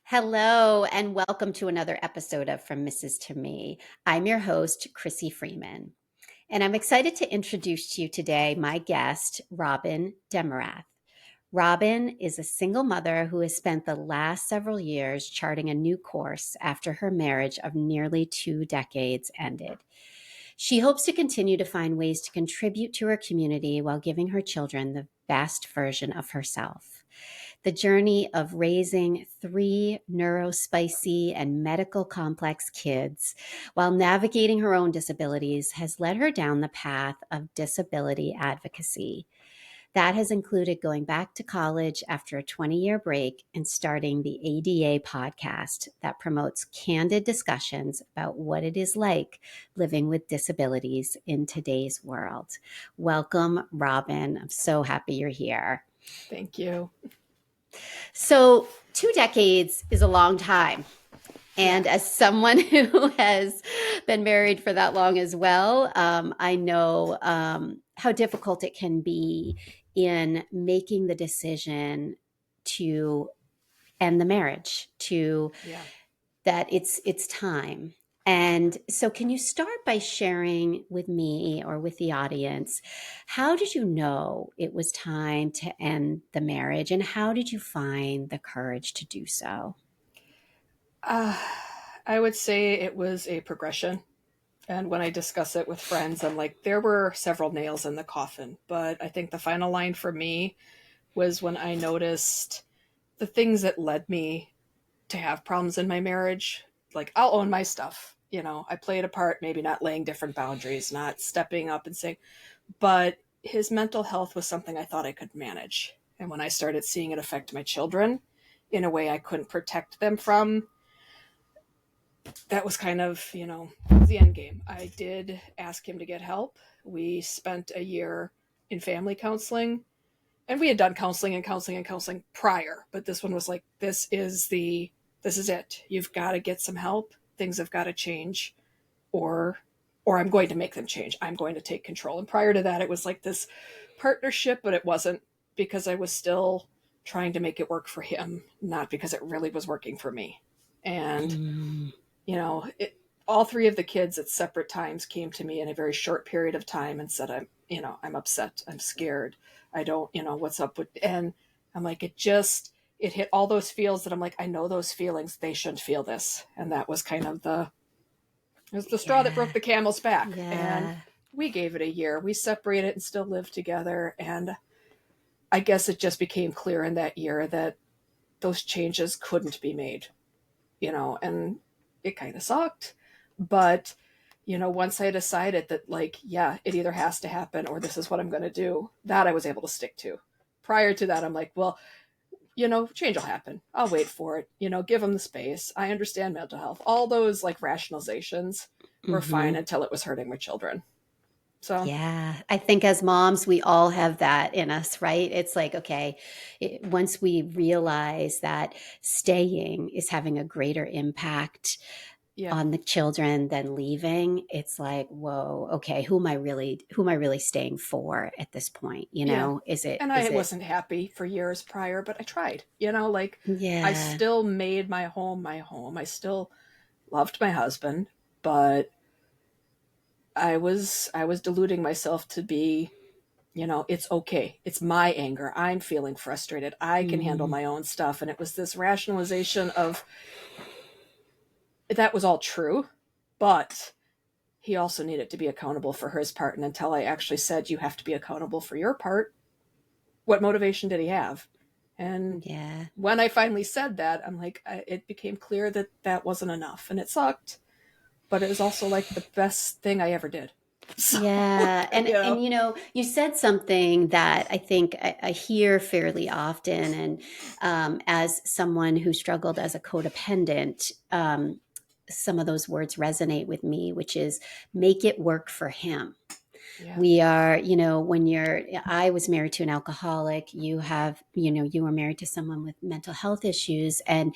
Hello, and welcome to another episode of From Mrs. to Me. I'm your host, Chrissy Freeman, and I'm excited to introduce to you today my guest, Robin Demarath. Robin is a single mother who has spent the last several years charting a new course after her marriage of nearly 2 decades ended. She hopes to continue to find ways to contribute to her community while giving her children the best version of herself. The journey of raising three neurospicy and medical complex kids while navigating her own disabilities has led her down the path of disability advocacy. That has included going back to college after a 20-year break and starting the ADA podcast that promotes candid discussions about what it is like living with disabilities in today's world. Welcome, Robin. I'm so happy you're here. Thank you. So, 2 decades is a long time. And Yeah. as someone who has been married for that long as well, I know how difficult it can be in making the decision to end the marriage, to Yeah. that it's time. And so can you start by sharing with me or with the audience, how did you know it was time to end the marriage and how did you find the courage to do so? Uh, I would say it was a progression. And when I discuss it with friends, I'm like, there were several nails in the coffin. But I think the final line for me was when I noticed the things that led me to have problems in my marriage. Like, I'll own my stuff. I played a part, maybe not laying different boundaries, not stepping up and saying, but his mental health was something I thought I could manage. And when I started seeing it affect my children in a way I couldn't protect them from, that was kind of, the end game. I did ask him to get help. We spent a year in family counseling, and we had done counseling and counseling and counseling prior, but this one was like, this is it. You've got to get some help. Things have got to change, or I'm going to make them change. I'm going to take control. And prior to that, it was like this partnership, but it wasn't, because I was still trying to make it work for him, not because it really was working for me. And Mm, all three of the kids at separate times came to me in a very short period of time and said, I'm upset. I'm scared. I don't, what's up with, and I'm like, it hit all those feels that I'm like, I know those feelings. They shouldn't feel this. And that was kind of it was the straw that yeah, broke the camel's back. And yeah. we gave it a year. We separated and still lived together. And I guess it just became clear in that year that those changes couldn't be made, and it kind of sucked. But, once I decided that, like, yeah, it either has to happen or this is what I'm going to do, that I was able to stick to. Prior to that, I'm like, well, change will happen. I'll wait for it. Give them the space. I understand mental health. All those like rationalizations were fine Hmm. until it was hurting my children. So, Yeah, I think as moms, we all have that in us, right? It's like, okay, once we realize that staying is having a greater impact yeah. on the children than leaving, it's like, whoa, okay, who am I really staying for at this point? Yeah. Is it, And I is it, wasn't happy for years prior, but I tried. Like, I yeah, still made my home my home. I still loved my husband, but I was deluding myself to be, it's okay. It's my anger. I'm feeling frustrated. I can handle mm, my own stuff. And it was this rationalization of that was all true, but he also needed to be accountable for his part. And until I actually said, you have to be accountable for your part, what motivation did he have? And yeah. when I finally said that, I'm like, it became clear that that wasn't enough. And it sucked, but it was also like the best thing I ever did. So, Yeah, and you know, and you said something that I think I hear fairly often, and as someone who struggled as a codependent, some of those words resonate with me, which is make it work for him. yeah, We are, I was married to an alcoholic. You were married to someone with mental health issues, and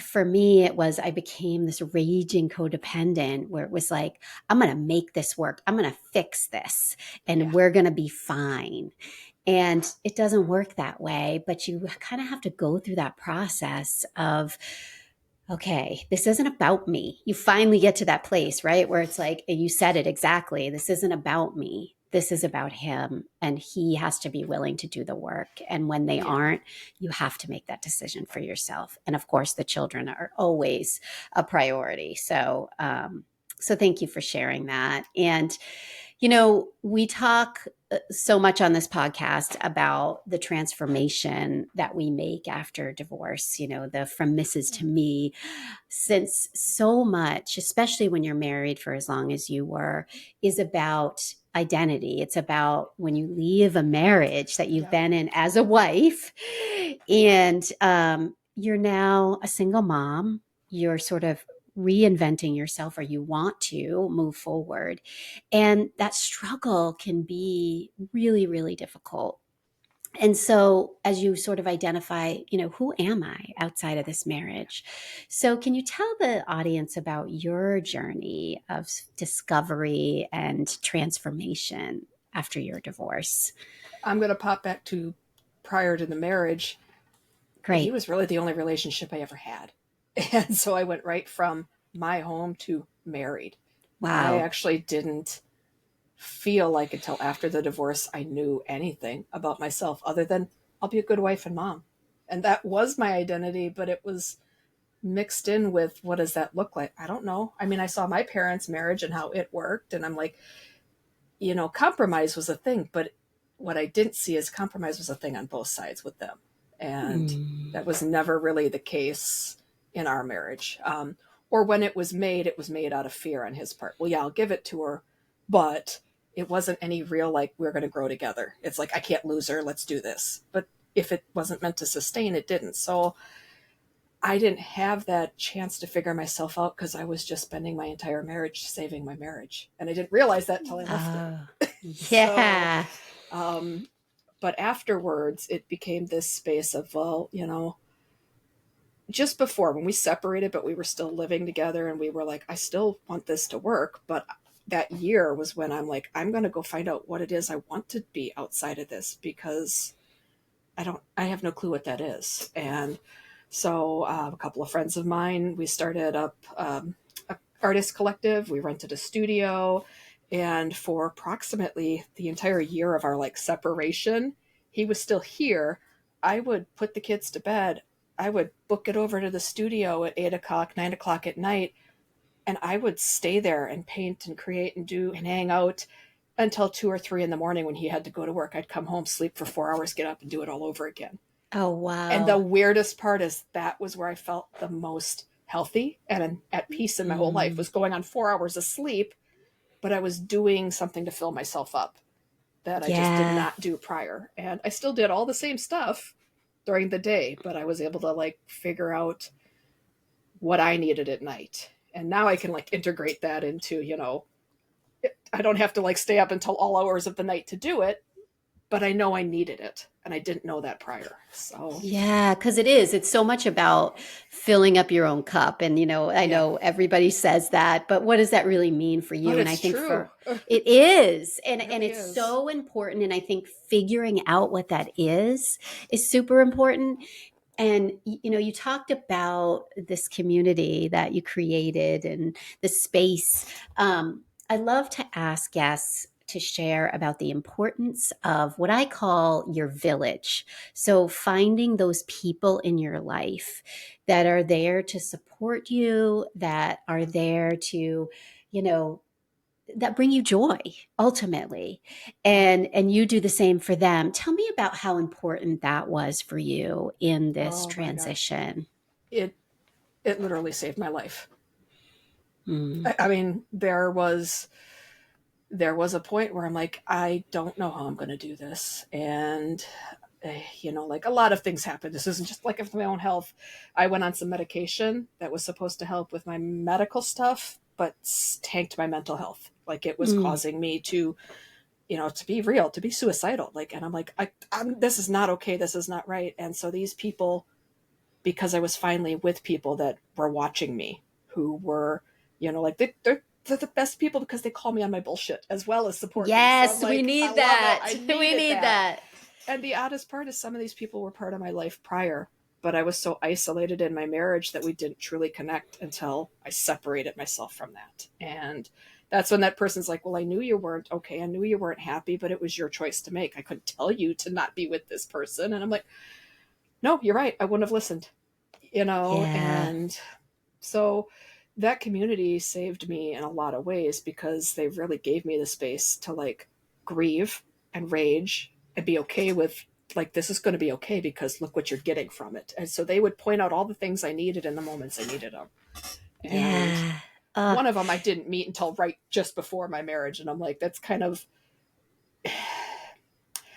for me, it was I became this raging codependent where it was like, I'm going to make this work. I'm going to fix this and yeah, we're going to be fine. And it doesn't work that way, but you kind of have to go through that process of, okay, this isn't about me. You finally get to that place, right? Where it's like, you said it exactly. This isn't about me. This is about him. And he has to be willing to do the work. And when they Yeah. aren't, you have to make that decision for yourself. And of course, the children are always a priority. So thank you for sharing that. And we talk so much on this podcast about the transformation that we make after divorce, the from Mrs. to me, since so much, especially when you're married for as long as you were, is about identity. It's about when you leave a marriage that you've Yep. been in as a wife, and you're now a single mom. You're sort of reinventing yourself, or you want to move forward. And that struggle can be really, really difficult. And so, as you sort of identify, who am I outside of this marriage? So, can you tell the audience about your journey of discovery and transformation after your divorce? I'm going to pop back to prior to the marriage. He Great. was really the only relationship I ever had. And so I went right from my home to married. I Wow. actually didn't feel like until after the divorce I knew anything about myself other than I'll be a good wife and mom. And that was my identity, but it was mixed in with what does that look like? I don't know. I mean, I saw my parents' marriage and how it worked, and I'm like, compromise was a thing, but what I didn't see is compromise was a thing on both sides with them. And Mm. that was never really the case in our marriage. Or when it was made out of fear on his part. Well, yeah, I'll give it to her, but it wasn't any real, like, we're going to grow together. It's like, I can't lose her. Let's do this. But if it wasn't meant to sustain, it didn't. So I didn't have that chance to figure myself out because I was just spending my entire marriage saving my marriage. And I didn't realize that till I left it. Oh, So, yeah. um, but afterwards, it became this space of, well, just before when we separated, but we were still living together and we were like, I still want this to work. But that year was when I'm like, I'm going to go find out what it is I want to be outside of this because I have no clue what that is. And so a couple of friends of mine, we started up a artist collective. We rented a studio, and for approximately the entire year of our like separation, he was still here. I would put the kids to bed. I would book it over to the studio at 8 o'clock, 9 o'clock at night, and I would stay there and paint and create and do and hang out until 2 or 3 in the morning when he had to go to work. I'd come home, sleep for 4 hours, get up and do it all over again. Oh, And the wow. weirdest part is that was where I felt the most healthy and at peace in my whole life, Mm. was going on 4 hours of sleep, but I was doing something to fill myself up that I just did Yeah. not do prior. And I still did all the same stuff during the day, but I was able to like figure out what I needed at night. And now I can like integrate that into, I don't have to like stay up until all hours of the night to do it, but I know I needed it. And I didn't know that prior. So, Yeah, because it is. It's so much about filling up your own cup. And, I yeah, know everybody says that, but what does that really mean for but you? And I it's think true. for it is. It And really it's is. so important. And I think figuring out what that is super important. And you talked about this community that you created and the space. I love to ask guests to share about the importance of what I call your village. So, finding those people in your life that are there to support you, that are there to, you know, that bring you joy ultimately, and you do the same for them. Tell me about how important that was for you in this Oh my gosh. transition. It it literally saved my life. Mm. I mean, there was a point where I'm like, I don't know how I'm going to do this, and like a lot of things happened. This isn't just like of my own health. I went on some medication that was supposed to help with my medical stuff, but tanked my mental health. Like it was Mm. causing me to, to be real, to be suicidal. Like, and I'm like, this is not okay. This is not right. And so these people, because I was finally with people that were watching me, who were, like they're the best people because they call me on my bullshit as well as support me. So I'm Yes, we like, I need love it. that. I We needed need that. that. And the oddest part is some of these people were part of my life prior, but I was so isolated in my marriage that we didn't truly connect until I separated myself from that. And that's when that person's like, well, I knew you weren't okay. I knew you weren't happy, but it was your choice to make. I couldn't tell you to not be with this person. And I'm like, no, you're right. I wouldn't have listened, Yeah. and so that community saved me in a lot of ways because they really gave me the space to like grieve and rage and be okay with like this is going to be okay because look what you're getting from it. And so they would point out all the things I needed in the moments I needed them. And Yeah. Uh, one of them I didn't meet until right just before my marriage, and I'm like, that's kind of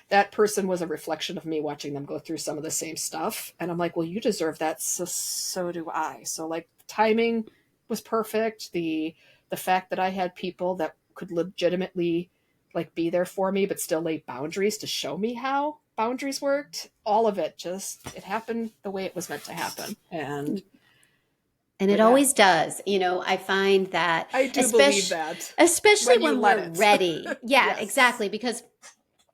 that person was a reflection of me watching them go through some of the same stuff. And I'm like, well, you deserve that. So do I. So like the timing was perfect. The fact that I had people that could legitimately like be there for me, but still lay boundaries to show me how boundaries worked. All of it just, it happened the way it was meant to happen. and it But yeah, always does. I find that I do believe especially that especially when you when let we're it. ready. Yeah, Yes. exactly, because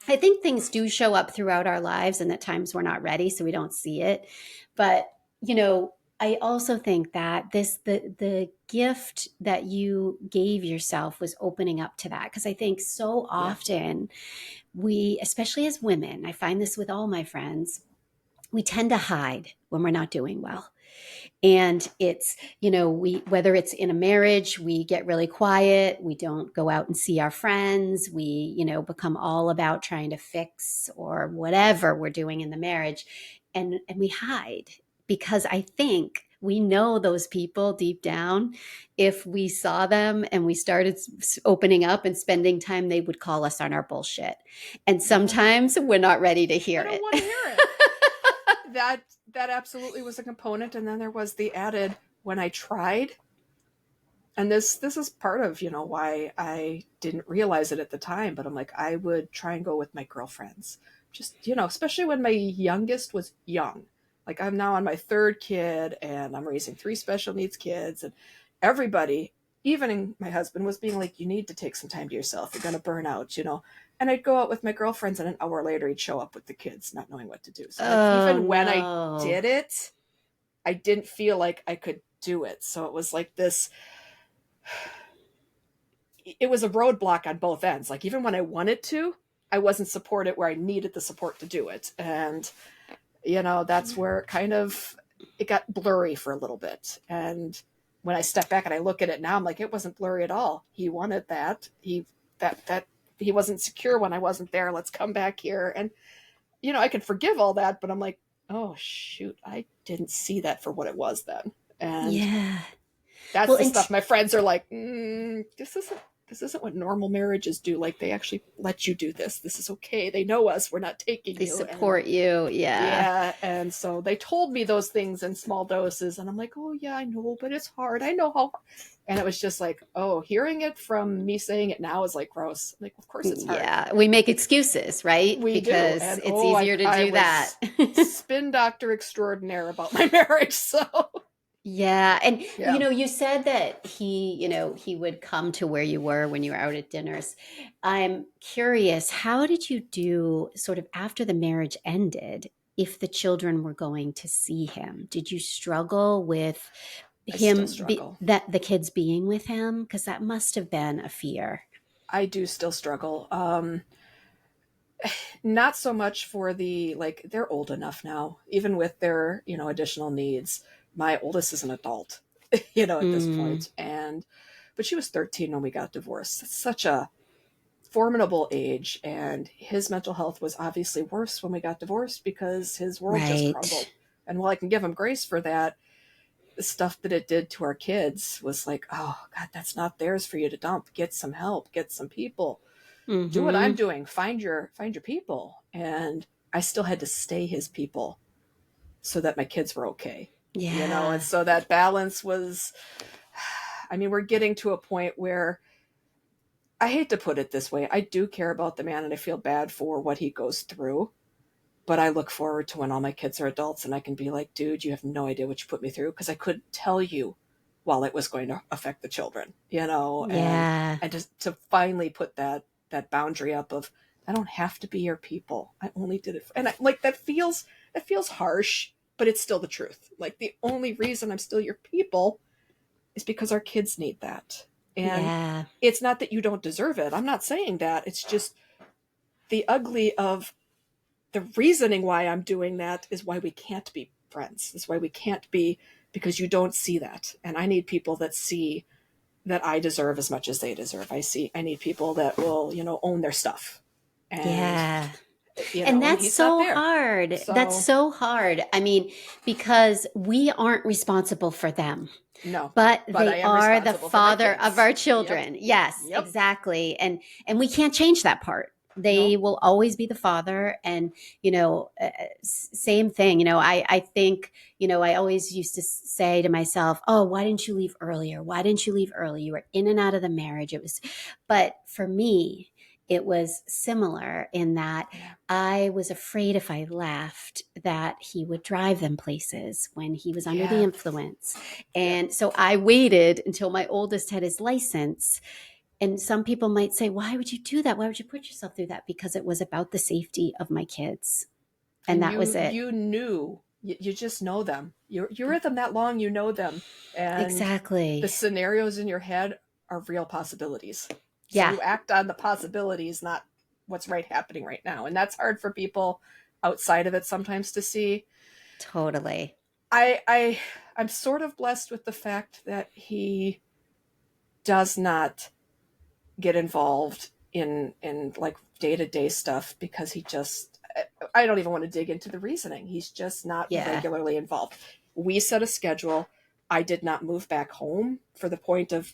I think things do show up throughout our lives and at times we're not ready so we don't see it. But, I also think that the gift that you gave yourself was opening up to that, because I think so Yeah. often we, especially as women, I find this with all my friends, we tend to hide when we're not doing well. And it's, we, whether it's in a marriage, we get really quiet, we don't go out and see our friends, we, become all about trying to fix or whatever we're doing in the marriage, and we hide, because I think we know those people deep down. If we saw them and we started opening up and spending time, they would call us on our bullshit, and Yeah. sometimes we're not ready to I hear don't it. want to hear it. that that absolutely was a component, and then there was the added when I tried, and this is part of why I didn't realize it at the time, but I'm like, I would try and go with my girlfriends, just especially when my youngest was young. Like I'm now on my third kid and I'm raising three special needs kids, and everybody, even my husband, was being like, you need to take some time to yourself, you're going to burn out. And I'd go out with my girlfriends, and an hour later he'd show up with the kids not knowing what to do. So like Oh even when I no. did it, I didn't feel like I could do it. So it was like this, it was a roadblock on both ends. Like even when I wanted to, I wasn't supported where I needed the support to do it. And that's where it got blurry for a little bit. And when I step back and I look at it now, I'm like, it wasn't blurry at all. He wanted that. That he wasn't secure when I wasn't there. Let's come back here. And I can forgive all that, but I'm like, oh shoot, I didn't see that for what it was then. And Yeah. that's Well, the and stuff my friends are like, this isn't what normal marriages do. Like they actually let you do this. This is okay. They know us. We're not taking they you. And support you. Yeah. yeah, and so they told me those things in small doses, and I'm like, oh yeah, I know, but it's hard. I know how hard. And it was just like, oh, hearing it from me saying it now is like gross. Like, of course it's hard. Yeah. We make excuses, right? We do. Because And it's easier to I do that. was spin doctor extraordinaire about my marriage. So Yeah. And, yeah. you said that he would come to where you were when you were out at dinners. I'm curious, how did you do sort of after the marriage ended, if the children were going to see him? Did you struggle with I still him, struggle. that the kids being with him? Because that must have been a fear. I do still struggle. Not so much for the like they're old enough now, even with their additional needs. My oldest is an adult, at this Mm, point, and but she was 13 when we got divorced. It's such a formidable age, and his mental health was obviously worse when we got divorced because his world just right. crumbled. And while I can give him grace for that, the stuff that it did to our kids was like, oh God, that's not theirs for you to dump. Get some help, get some people, do what I'm Mm-hmm. doing, find your people. And I still had to stay his people so that my kids were okay. And Yeah. so that balance was, I mean, we're getting to a point where I hate to put it this way, I do care about the man and I feel bad for what he goes through, but I look forward to when all my kids are adults and I can be like, dude, you have no idea what you put me through, because I couldn't tell you while it was going to affect the children, and Yeah. just to finally put that boundary up of I don't have to be your people. I only did it and like that feels harsh, but it's still the truth. Like the only reason I'm still your people is because our kids need that. And Yeah. it's not that you don't deserve it. I'm not saying that. It's just the ugly of the reasoning why I'm doing that is why we can't be friends. Is why we can't be, because you don't see that. And I need people that see that I deserve as much as they deserve. I need people that will, own their stuff. And, Yeah. And and that's he's not so there. hard. That's So, so hard. I mean, because we aren't responsible for them, no. but But I they am are the responsible for my father of kids. our Yep. children. Yes, Yep. exactly. And we can't change that part. They No. will always be the father. And same thing. I think, I always used to say to myself, oh, why didn't you leave earlier? Why didn't you leave early? You were in and out of the marriage. But for me, it was similar in that Yeah. I was afraid if I left that he would drive them places when he was under the Yeah. influence. Yep. And so I waited until my oldest had his license. And some people might say, why would you do that? Why would you put yourself through that? Because it was about the safety of my kids. And And that was it. you knew, you just know them. You're with them that long, you know them. And the Exactly. scenarios in your head are real possibilities. So Yeah, you act on the possibilities, not what's right happening right now. And that's hard for people outside of it sometimes to see. totally. I'm sort of blessed with the fact that he does not get involved in like day-to-day stuff, because he just, I don't even want to dig into the reasoning. He's just not Yeah. regularly involved. We set a schedule. I did not move back home for the point of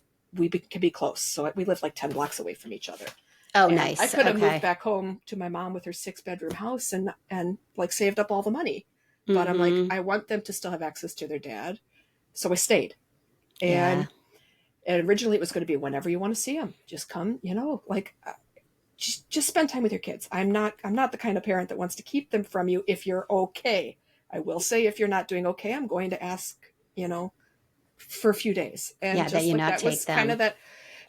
can be close. So we live like 10 blocks away from each other. Oh, And I nice. could have moved Okay. back home to my mom with her 6-bedroom house and like saved up all the money. But I'm like, Mm-hmm. I want them to still have access to their dad. So I stayed. Yeah. And originally it was going to be whenever you want to see them, just come, like just spend time with your kids. I'm not the kind of parent that wants to keep them from you if you're okay. I will say if you're not doing okay, I'm going to ask, for a few days. And Yeah, that just you like not that take was kind of them. that.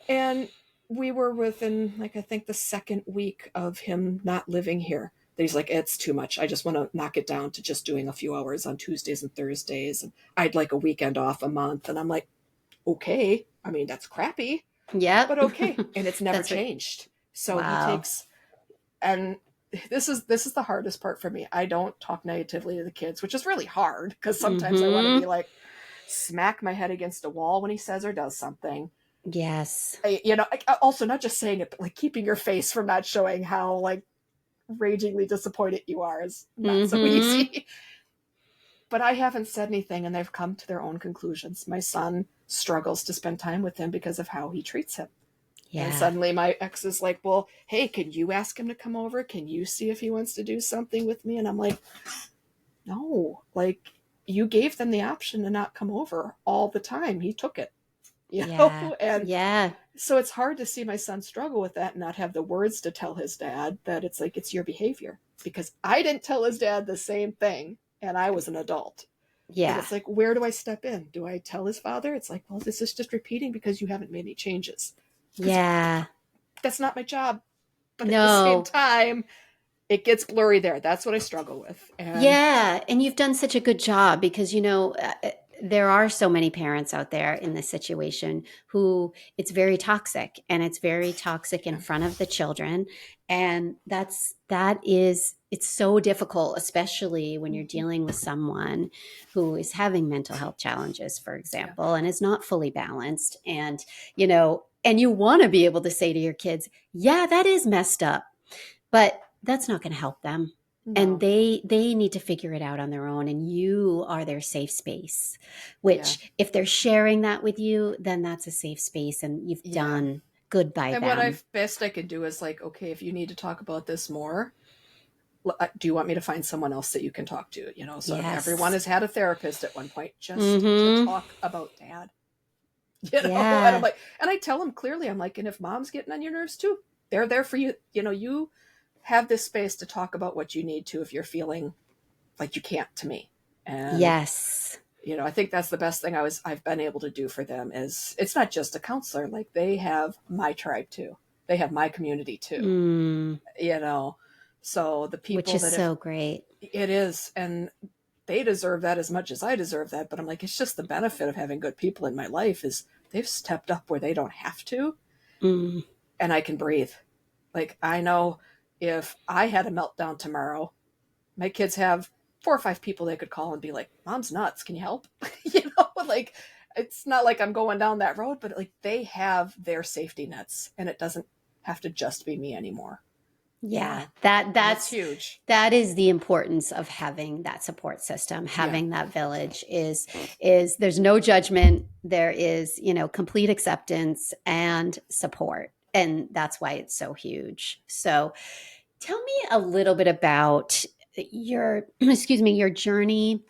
And we were within like I think the second week of him not living here. That he's like, it's too much. I just want to knock it down to just doing a few hours on Tuesdays and Thursdays. And I'd like a weekend off a month. And I'm like, okay. I mean, that's crappy, Yep. but okay. And it's never That's what, changed. So he wow. takes, and this is the hardest part for me. I don't talk negatively to the kids, which is really hard because sometimes I want to be Mm-hmm. like smack my head against a wall when he says or does something. Yes. Also not just saying it, but like keeping your face from not showing how like ragingly disappointed you are is not so Mm-hmm. easy. But I haven't said anything, and they've come to their own conclusions. My son struggles to spend time with him because of how he treats him. And Yeah. suddenly my ex is like, well, hey, can you ask him to come over? Can you see if he wants to do something with me? And I'm like, no, like you gave them the option to not come over all the time. He took it, Yeah. And Yeah. so it's hard to see my son struggle with that and not have the words to tell his dad that it's like, it's your behavior. Because I didn't tell his dad the same thing, and I was an adult. And Yeah. it's like, where do I step in? Do I tell his father? It's like, well, this is just repeating because you haven't made any changes. Because Yeah. that's not my job. But at the same No. time, it gets blurry there. That's what I struggle with. And Yeah, and you've done such a good job because there are so many parents out there in this situation who it's very toxic, and it's very toxic in yeah, front of the children, and it's so difficult, especially when you're mm-hmm. dealing with someone who is having mental health challenges, for Yeah, example, and is not fully balanced. And you want to be able to say to your kids, yeah, that is messed up, but that's not going to help them, and no, they need to figure it out on their own, and you are their safe space, yeah, which if they're sharing that with you, then that's a safe space, and you've yeah. done good by And what I them. best I can do is like, okay, if you need to talk about this more, do you want me to find someone else that you can talk to? So if everyone Yes. has had a therapist at one point, just to Mm-hmm. talk about dad, and I'm Yeah. like, and I tell them clearly, I'm like, and if mom's getting on your nerves too, they're there for you. You have this space to talk about what you need to if you're feeling like you can't to me. And Yes. I think that's the best thing I've been able to do for them is it's not just a counselor, like they have my tribe too. they have my community too, Mm, you know. So the which people is that if so great. it is, and they deserve that as much as I deserve that. But I'm like, it's just the benefit of having good people in my life is they've stepped up where they don't have to, Mm, and I can breathe. Like I know if I had a meltdown tomorrow, my kids have 4 or 5 people they could call and be like, "Mom's nuts. Can you help?" Like it's not like I'm going down that road, but like they have their safety nets, and it doesn't have to just be me anymore. You yeah, know, that and it's that's huge. that is the importance of having that support system, Yeah, having that village is there's no judgment, there is, complete acceptance and support. And that's why it's so huge. So tell me a little bit about your excuse me, your journey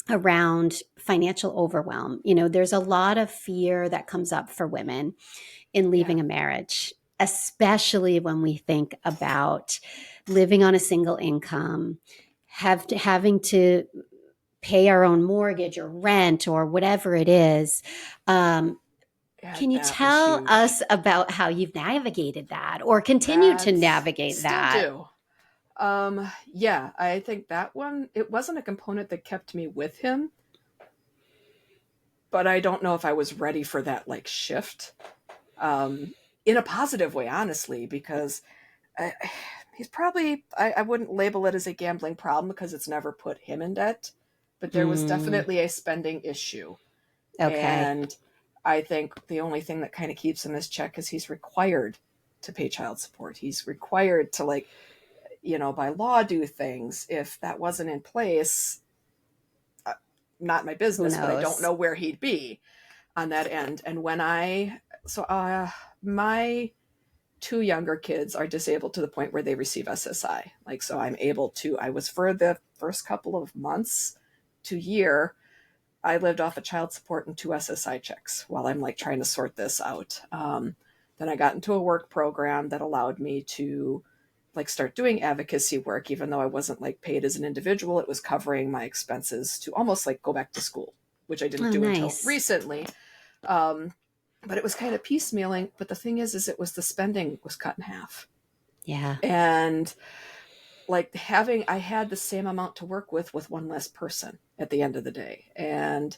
around financial overwhelm. There's a lot of fear that comes up for women in yeah, leaving a marriage, especially when we think about living on a single income, having to pay our own mortgage or rent or whatever it is. Um, yeah. can you That was tell huge. us about how you've navigated that or continue to That's navigate still that? do. Yeah, I think that one, it wasn't a component that kept me with him, but I don't know if I was ready for that like shift. In a positive way, honestly, because I, he's probably, I wouldn't label it as a gambling problem because it's never put him in debt, but there was Mm, definitely a spending issue. okay. And I think the only thing that kind of keeps him as check is he's required to pay child support. He's required to, like, by law do things. If that wasn't in place, uh, not my Who business, but I don't knows? know where he'd be on that end. And my two younger kids are disabled to the point where they receive SSI. Like, so I was for the first couple of months to year, I lived off of child support and two SSI checks while I'm like trying to sort this out. Then I got into a work program that allowed me to like start doing advocacy work, even though I wasn't like paid as an individual. It was covering my expenses to almost like go back to school, which I didn't Oh, do until nice. recently. Um, but it was kind of piecemealing. But the thing is it was the spending was cut in half. Yeah. And like I had the same amount to work with one less person at the end of the day. And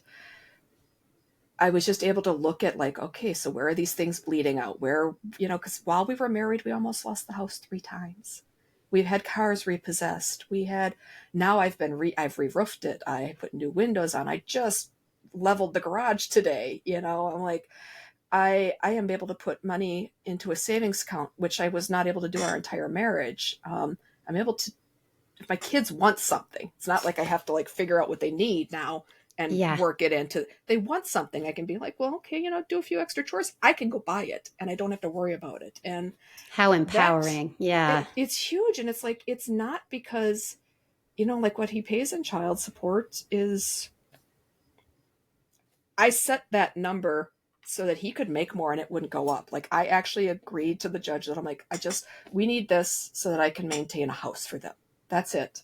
I was just able to look at like, okay, so where are these things bleeding out? Where, because while we were married, we almost lost the house 3 times. We've had cars repossessed. Now I've re-roofed it. I put new windows on. I just leveled the garage today. I'm like, I am able to put money into a savings account, which I was not able to do our entire marriage. I'm able to, if my kids want something, it's not like I have to like figure out what they need now and Yeah. work it into, they want something, I can be like, well, okay, do a few extra chores, I can go buy it and I don't have to worry about it. And How that empowering. Yeah. it's huge. And it's like, it's not because, like what he pays in child support is, I set that number so that he could make more and it wouldn't go up. Like I actually agreed to the judge that I'm like, we need this so that I can maintain a house for them. That's it.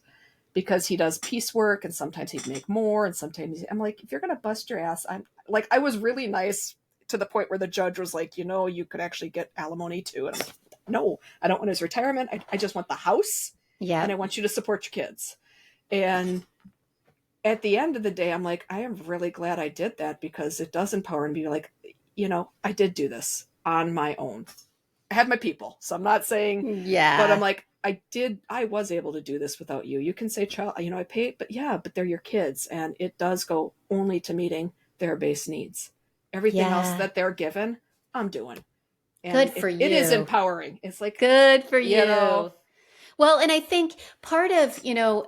Because he does piecework and sometimes he'd make more and sometimes I'm like, if you're gonna bust your ass, I'm like, I was really nice to the point where the judge was like, you could actually get alimony too. And I'm like, no, I don't want his retirement. I just want the house and I Yep. want you to support your kids. And at the end of the day, I'm like, I am really glad I did that because it does empower me. Like, I did do this on my own. I had my people, so I'm not saying, but I'm Yeah. like, I was able to do this without you. You can say, child, I pay, but yeah, but they're your kids, and it does go only to meeting their base needs. Everything else Yeah. that they're given, I'm doing, Good and for it is you. empowering. It's like, Good for you know, you. Well, and I think part of,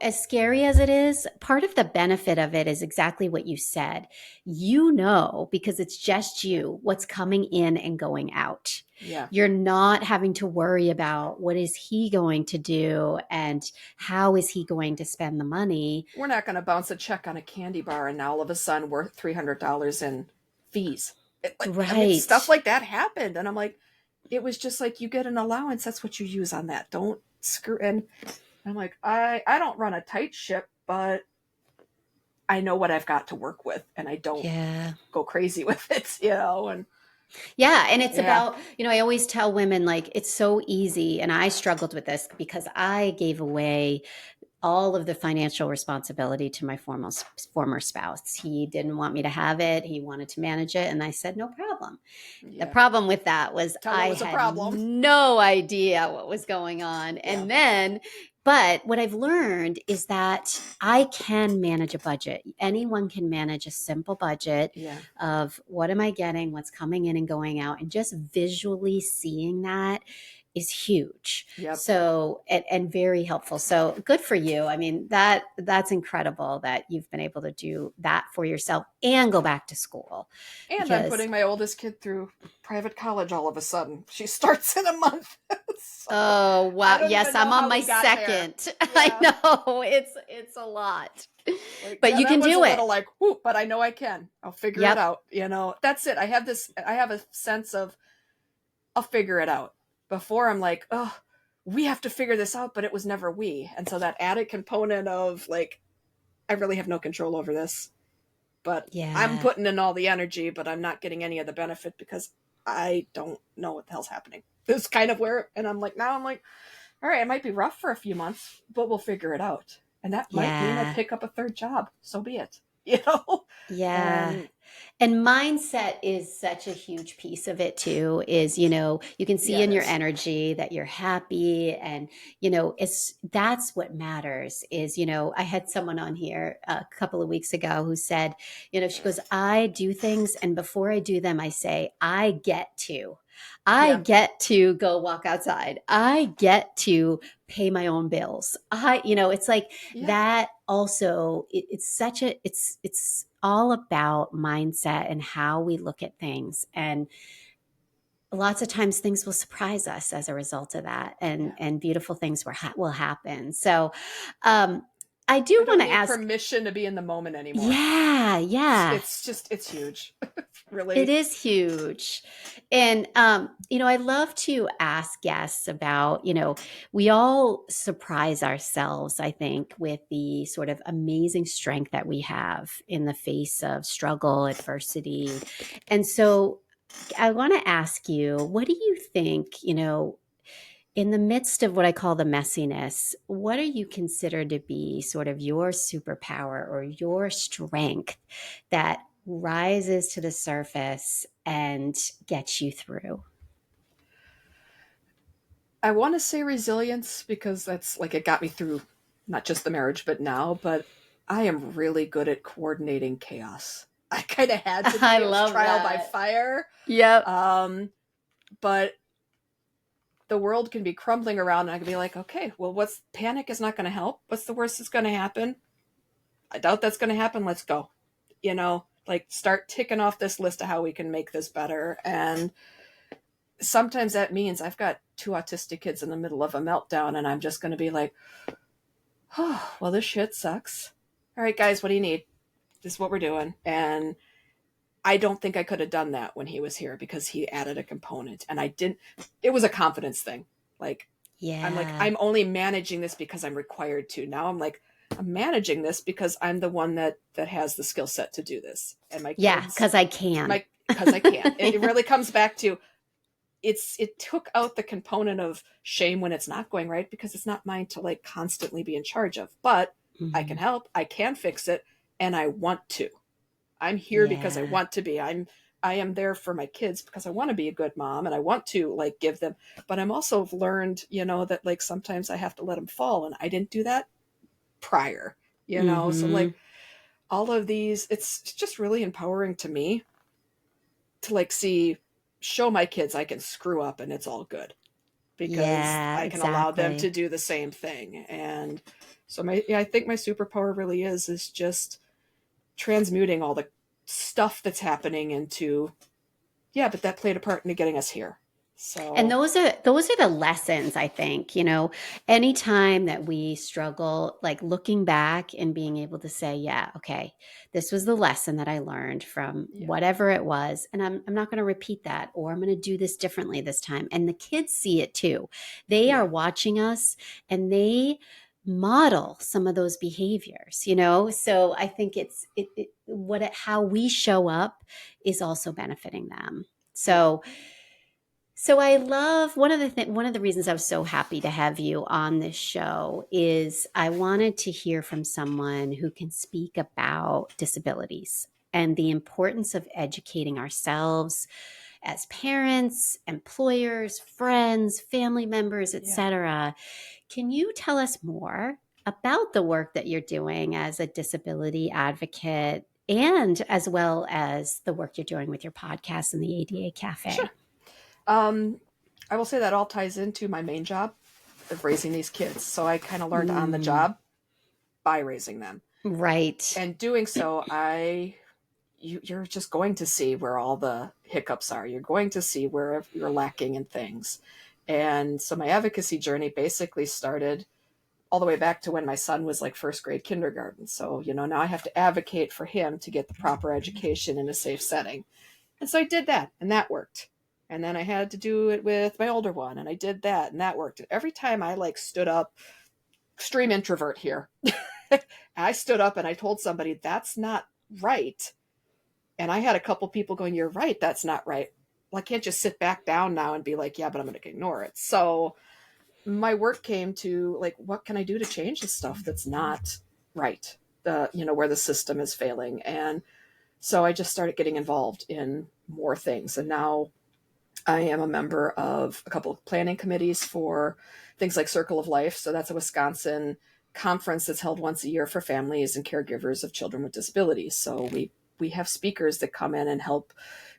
as scary as it is, part of the benefit of it is exactly what you said. Because it's just you, what's coming in and going out. yeah, You're not having to worry about what is he going to do and how is he going to spend the money. we're not going to bounce a check on a candy bar and now all of a sudden we're $300 in fees. I mean, stuff Right. like that happened, and I'm like, it was just like, you get an allowance, that's what you use on that. Don't screw. And I'm like, I don't run a tight ship, but I know what I've got to work with, and I don't Yeah. go crazy with it, and Yeah. And it's Yeah. about, I always tell women like it's so easy. And I struggled with this because I gave away all of the financial responsibility to my former spouse. He didn't want me to have it. He wanted to manage it. And I said, no problem. The Yeah. problem with that was Tell it I was a had problem. no idea what was going on. Yeah. And then, but what I've learned is that I can manage a budget. Anyone can manage a simple budget Yeah. of what am I getting, what's coming in and going out, and just visually seeing that is huge. Yep. So and very helpful. So good for you. I mean, that's incredible that you've been able to do that for yourself and go back to school And I'm because putting my oldest kid through private college all of a sudden. She starts in a month. So oh I wow. don't Yes, even I'm know on how my we got there. second. I Yeah. know. It's a lot. Like, But yeah, you that can one's a do it. little like, whoo, but I know I can. I'll figure it Yep. out. That's it. I have a sense of, I'll figure it out. Before I'm like, oh, we have to figure this out, but it was never we. And so that added component of like, I really have no control over this, but I'm Yeah. putting in all the energy, but I'm not getting any of the benefit because I don't know what the hell's happening. This is kind of where, and now I'm like, all right, it might be rough for a few months, but we'll figure it out. And that might mean I Yeah. pick up a third job. So be it, you know? Yeah. And And mindset is such a huge piece of it too, is, you can see yeah, it in your is. energy that you're happy and, that's what matters is, I had someone on here a couple of weeks ago who said, she goes, I do things and before I do them, I say, I Yeah, get to go walk outside. I get to pay my own bills. It's like yeah. that also it's such a it's all about mindset and how we look at things and lots of times things will surprise us as a result of that Yeah. and beautiful things will happen so um I do We want don't to need ask. permission to be in the moment anymore. Yeah, yeah. It's huge. It Really. is huge. And, I love to ask guests about, we all surprise ourselves, I think, with the sort of amazing strength that we have in the face of struggle, adversity. And so I want to ask you, what do you think, in the midst of what I call the messiness, what do you consider to be sort of your superpower or your strength that rises to the surface and gets you through? I want to say resilience because that's like it got me through not just the marriage, but now, but I am really good at coordinating chaos. I kind of had to I be. It was love trial by that. fire. Yep. Um, but the world can be crumbling around and I can be like, okay, well, what's panic is not going to help. What's the worst that's going to happen? I doubt that's going to happen. Let's go. Like start ticking off this list of how we can make this better. And sometimes that means I've got two autistic kids in the middle of a meltdown and I'm just going to be like, oh, well, this shit sucks. All right, guys, what do you need? This is what we're doing. And I don't think I could have done that when he was here because he added a component and I didn't. It was a confidence thing. Like, Yeah. I'm only managing this because I'm required to. Now I'm like, I'm managing this because I'm the one that has the skill set to do this. And my Yeah, kids, because I can. because I can. It really comes back to it took out the component of shame when it's not going right because it's not mine to like constantly be in charge of. But I can Mhm. help, I can fix it, and I want to. I'm here because I Yeah. want to be. I am there for my kids because I want to be a good mom and I want to like give them, but I'm also learned, that like sometimes I have to let them fall and I didn't do that prior. So like Mhm. all of these, it's just really empowering to me to like show my kids I can screw up and it's all good because Yeah, I can allow them to exactly. do the same thing. And so I think my superpower really is just transmuting all the stuff that's happening into, yeah, but that played a part in getting us here. And So those are the lessons, I think, anytime that we struggle, like looking back and being able to say, yeah, okay, this was the lesson that I learned from yeah, whatever it was. And I'm not going to repeat that, or I'm going to do this differently this time. And the kids see it too. They are yeah, watching us and they model some of those behaviors. So I think how we show up is also benefiting them. So I love one of the reasons I was so happy to have you on this show is I wanted to hear from someone who can speak about disabilities and the importance of educating ourselves as parents, employers, friends, family members, Yeah. etc. Can you tell us more about the work that you're doing as a disability advocate and as well as the work you're doing with your podcast and the ADA Sure. Cafe? Um, I will say that all ties into my main job of raising these kids. So I kind of learned on the Mm, job by raising them. right. And doing so, you're just going to see where all the hiccups are. You're going to see where you're lacking in things. And so my advocacy journey basically started all the way back to when my son was like first grade kindergarten. So, now I have to advocate for him to get the proper education in a safe setting. And so I did that, and that worked. And then I had to do it with my older one, and I did that, and that worked. And every time I like stood up, extreme introvert here, I stood up and I told somebody that's not right. And I had a couple people going, "You're right, that's not right." Well, I can't just sit back down now and be like, "Yeah, but I'm going to ignore it." So my work came to like, what can I do to change the stuff that's not right? Where the system is failing. And so I just started getting involved in more things. And now I am a member of a couple of planning committees for things like Circle of Life. So that's a Wisconsin conference that's held once a year for families and caregivers of children with disabilities. So we have speakers that come in and help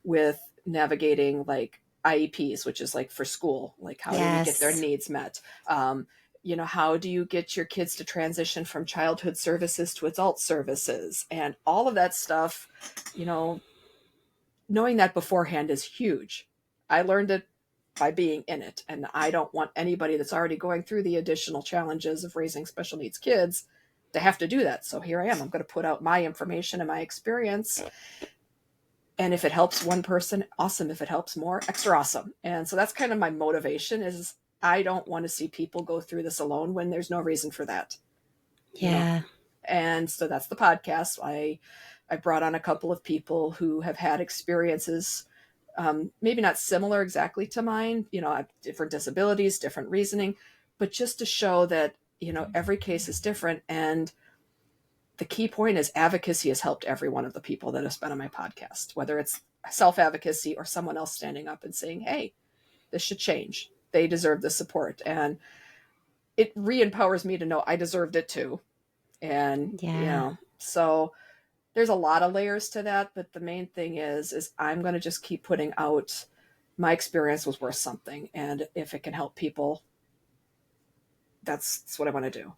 with navigating like IEPs, which is like for school, like how do we get their Yes. needs met? How do you get your kids to transition from childhood services to adult services? And all of that stuff, you know, knowing that beforehand is huge. I learned it by being in it, and I don't want anybody that's already going through the additional challenges of raising special needs kids to have to do that. So here I am. I'm going to put out my information and my experience. And if it helps one person, awesome. If it helps more, extra awesome. And so that's kind of my motivation is I don't want to see people go through this alone when there's no reason for that, you know. Yeah. And so that's the podcast. I brought on a couple of people who have had experiences, maybe not similar exactly to mine, different disabilities, different reasoning, but just to show that, every case is different. And the key point is advocacy has helped every one of the people that have been on my podcast, whether it's self advocacy or someone else standing up and saying, hey, this should change. They deserve the support. And it re empowers me to know I deserved it too. And, Yeah. so there's a lot of layers to that, but the main thing is I'm going to just keep putting out my experience was worth something, and if it can help people, that's what I want to do.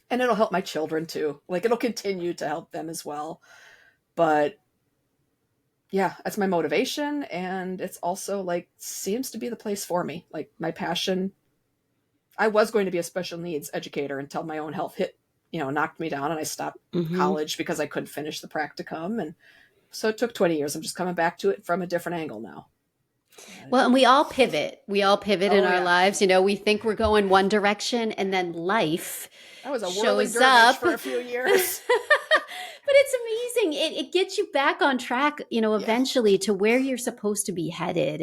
And it'll help my children too. Like it'll continue to help them as well. But yeah, that's my motivation, and it's also like seems to be the place for me. Like my passion. I was going to be a special needs educator until my own health knocked me down, and I stopped Hmm. college because I couldn't finish the practicum, and so it took 20 years. I'm just coming back to it from a different angle now. But, Well, and we all pivot. We all pivot in oh our yeah, lives. You know, we think we're going one direction and then life I was a whirling shows dervish up. for a few years. But it's amazing. It gets you back on track, Yeah. eventually to where you're supposed to be headed.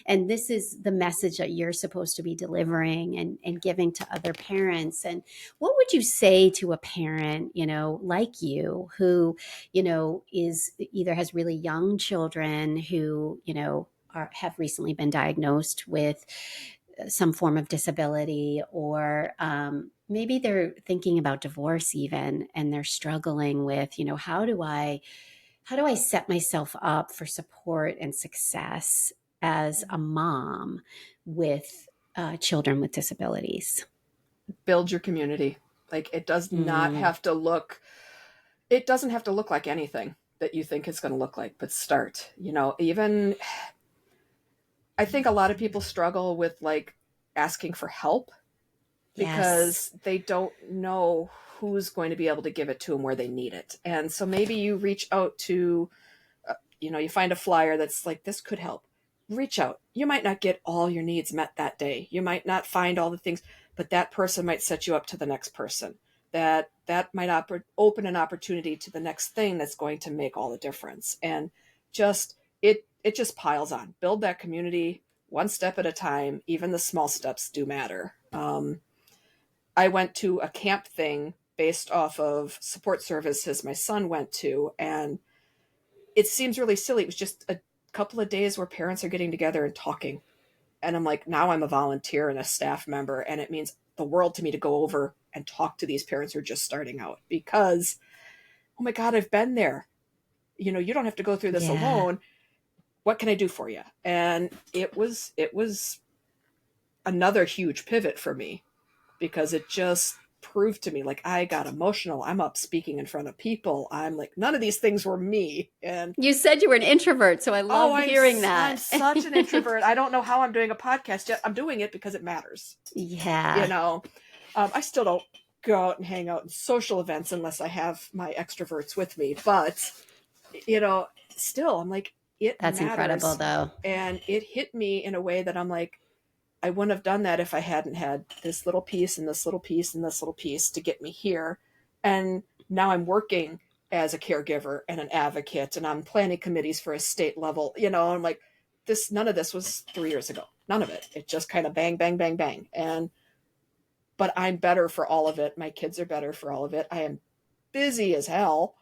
And this is the message that you're supposed to be delivering and giving to other parents. And what would you say to a parent, like you, who, is either has really young children who, have recently been diagnosed with some form of disability, or maybe they're thinking about divorce even, and they're struggling with, how do I set myself up for support and success as a mom with children with disabilities? Build your community. Like it does not Mm, have to look it doesn't have to look like anything that you think it's going to look like, but start. Even I think a lot of people struggle with like asking for help yes. because they don't know who's going to be able to give it to them where they need it. And so maybe you reach out to you find a flyer that's like, this could help. Reach out. You might not get all your needs met that day. You might not find all the things, but that person might set you up to the next person. That might open an opportunity to the next thing that's going to make all the difference. And just it just piles on. Build that community one step at a time. Even the small steps do matter. I went to a camp thing based off of support services my son went to, and it seems really silly. It was just a couple of days where parents are getting together and talking. And I'm like, now I'm a volunteer and a staff member, and it means the world to me to go over and talk to these parents who are just starting out because, oh my God, I've been there. You don't have to go through this Yeah. alone. What can I do for you? And it was another huge pivot for me because it just proved to me like I got emotional. I'm up speaking in front of people. I'm like, none of these things were me. And You said you were an introvert, so I oh, loved I'm hearing I'm that. such an introvert. I don't know how I'm doing a podcast yet. I'm doing it because it matters. You Yeah. know, I still don't go out and hang out in social events unless I have my extroverts with me. But you know, still, I'm like, it That's incredible, matters, though. and it hit me in a way that I'm like, I wouldn't have done that if I hadn't had this little piece and this little piece and this little piece to get me here. And now I'm working as a caregiver and an advocate, and I'm planning committees for a state level. I'm like, this, none of this was 3 years ago. None of it. It just kind of bang, bang, bang, bang. But I'm better for all of it. My kids are better for all of it. I am busy as hell,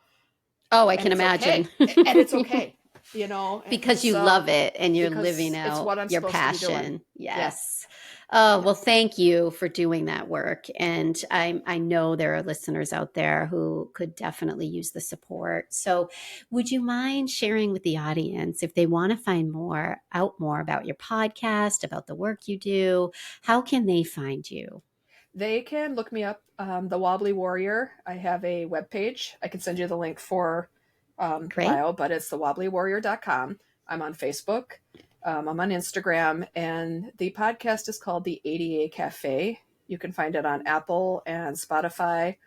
Oh, I and can it's imagine. okay. And it's okay, and Because you so love it and you're living because it's out what I'm your supposed to be doing. passion. Yeah. Yes. Oh, Yeah. well, thank you for doing that work. And I know there are listeners out there who could definitely use the support. So, would you mind sharing with the audience if they want to find more about your podcast, about the work you do, how can they find you? They can look me up, The Wobbly Warrior. I have a webpage. I can send you the link for the Great. bio, but it's thewwobblywarrior.com. I'm on Facebook. I'm on Instagram. And the podcast is called The ADA Cafe. You can find it on Apple and Spotify.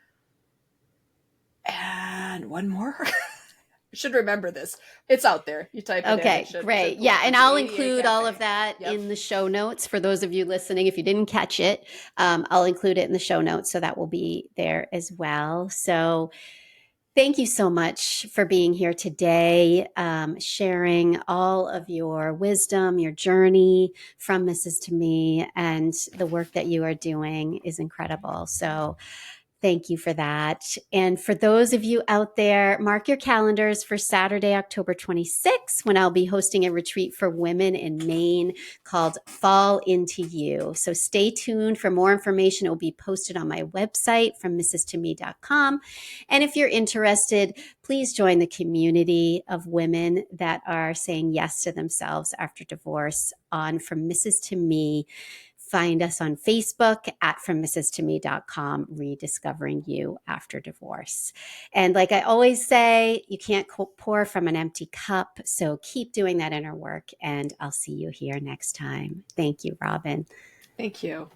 And one more. I should remember this. It's out there. You type it in, it Okay, should great. pull Yeah, up. and It's the I'll ADA include all of Cafe. that Yep. in the show notes for those of you listening. If you didn't catch it, I'll include it in the show notes, so that will be there as well. So, thank you so much for being here today, sharing all of your wisdom, your journey from Mrs. to Me, and the work that you are doing is incredible. So, thank you for that. And for those of you out there, mark your calendars for Saturday, October 26th, when I'll be hosting a retreat for women in Maine called Fall Into You. So stay tuned for more information. It will be posted on my website from mrs2me.com. And if you're interested, please join the community of women that are saying yes to themselves after divorce on From Mrs. to Me. Find us on Facebook at FromMrs.me.com, rediscovering you after divorce. And like I always say, you can't pour from an empty cup. So keep doing that inner work, and I'll see you here next time. Thank you, Robin. Thank you.